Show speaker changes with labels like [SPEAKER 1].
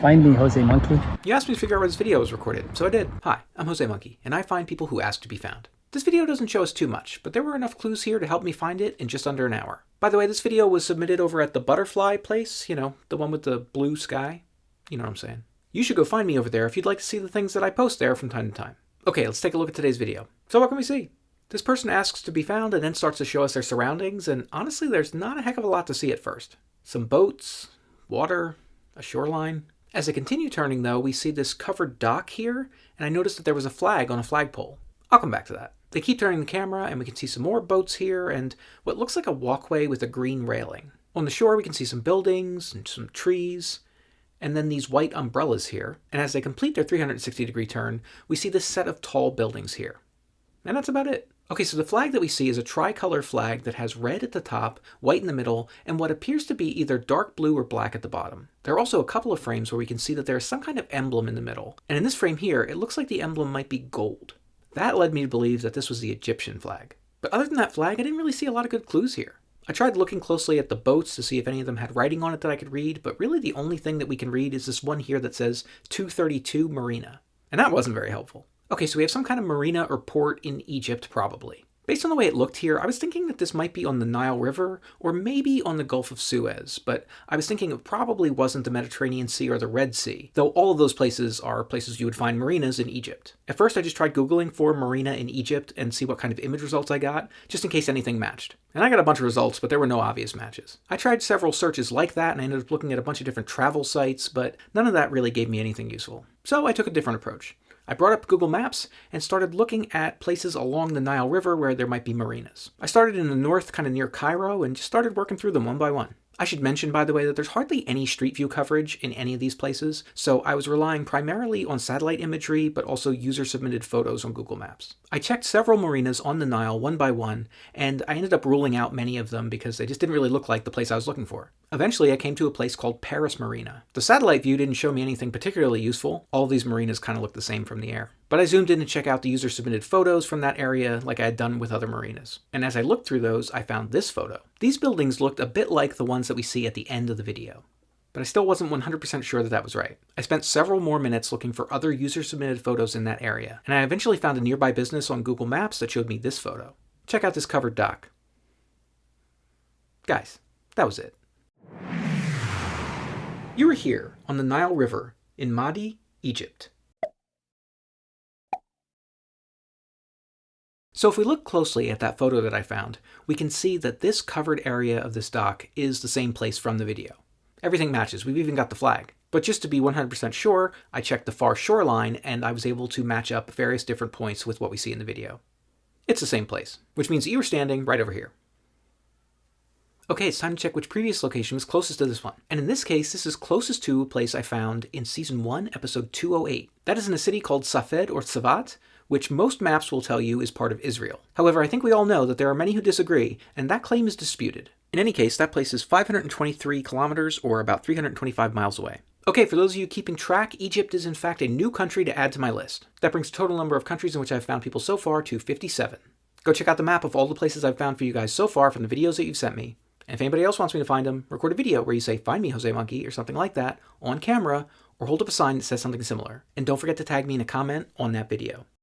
[SPEAKER 1] Find me, Jose Monkey.
[SPEAKER 2] You asked me to figure out where this video was recorded, so I did. Hi, I'm Jose Monkey, and I find people who ask to be found. This video doesn't show us too much, but there were enough clues here to help me find it in just under an hour. By the way, this video was submitted over at the Butterfly place, you know, the one with the blue sky. You know what I'm saying. You should go find me over there if you'd like to see the things that I post there from time to time. Okay, let's take a look at today's video. So what can we see? This person asks to be found and then starts to show us their surroundings, and honestly, there's not a heck of a lot to see at first. Some boats, water, a shoreline. As I continue turning, though, we see this covered dock here, and I noticed that there was a flag on a flagpole. I'll come back to that. They keep turning the camera, and we can see some more boats here, and what looks like a walkway with a green railing. On the shore, we can see some buildings and some trees, and then these white umbrellas here. And as they complete their 360-degree turn, we see this set of tall buildings here. And that's about it. Okay, so the flag that we see is a tricolor flag that has red at the top, white in the middle, and what appears to be either dark blue or black at the bottom. There are also a couple of frames where we can see that there is some kind of emblem in the middle. And in this frame here, it looks like the emblem might be gold. That led me to believe that this was the Egyptian flag. But other than that flag, I didn't really see a lot of good clues here. I tried looking closely at the boats to see if any of them had writing on it that I could read, but really the only thing that we can read is this one here that says 232 Marina. And that wasn't very helpful. Okay, so we have some kind of marina or port in Egypt, probably. Based on the way it looked here, I was thinking that this might be on the Nile River, or maybe on the Gulf of Suez, but I was thinking it probably wasn't the Mediterranean Sea or the Red Sea, though all of those places are places you would find marinas in Egypt. At first, I just tried Googling for marina in Egypt and see what kind of image results I got, just in case anything matched. And I got a bunch of results, but there were no obvious matches. I tried several searches like that, and I ended up looking at a bunch of different travel sites, but none of that really gave me anything useful. So I took a different approach. I brought up Google Maps and started looking at places along the Nile River where there might be marinas. I started in the north, kind of near Cairo, and just started working through them one by one. I should mention, by the way, that there's hardly any street view coverage in any of these places, so I was relying primarily on satellite imagery, but also user-submitted photos on Google Maps. I checked several marinas on the Nile one by one, and I ended up ruling out many of them because they just didn't really look like the place I was looking for. Eventually, I came to a place called Paris Marina. The satellite view didn't show me anything particularly useful. All of these marinas kind of look the same from the air. But I zoomed in to check out the user-submitted photos from that area like I had done with other marinas. And as I looked through those, I found this photo. These buildings looked a bit like the ones that we see at the end of the video. But I still wasn't 100% sure that that was right. I spent several more minutes looking for other user-submitted photos in that area, and I eventually found a nearby business on Google Maps that showed me this photo. Check out this covered dock. Guys, that was it. You were here on the Nile River in Madi, Egypt. So if we look closely at that photo that I found, we can see that this covered area of this dock is the same place from the video. Everything matches, we've even got the flag. But just to be 100% sure, I checked the far shoreline and I was able to match up various different points with what we see in the video. It's the same place, which means that you were standing right over here. Okay, it's time to check which previous location was closest to this one. And in this case, this is closest to a place I found in Season 1, Episode 208. That is in a city called Safed or Savat, which most maps will tell you is part of Israel. However, I think we all know that there are many who disagree, and that claim is disputed. In any case, that place is 523 kilometers, or about 325 miles away. Okay, for those of you keeping track, Egypt is in fact a new country to add to my list. That brings the total number of countries in which I've found people so far to 57. Go check out the map of all the places I've found for you guys so far from the videos that you've sent me. And if anybody else wants me to find them, record a video where you say, "Find me, Jose Monkey," or something like that, on camera, or hold up a sign that says something similar. And don't forget to tag me in a comment on that video.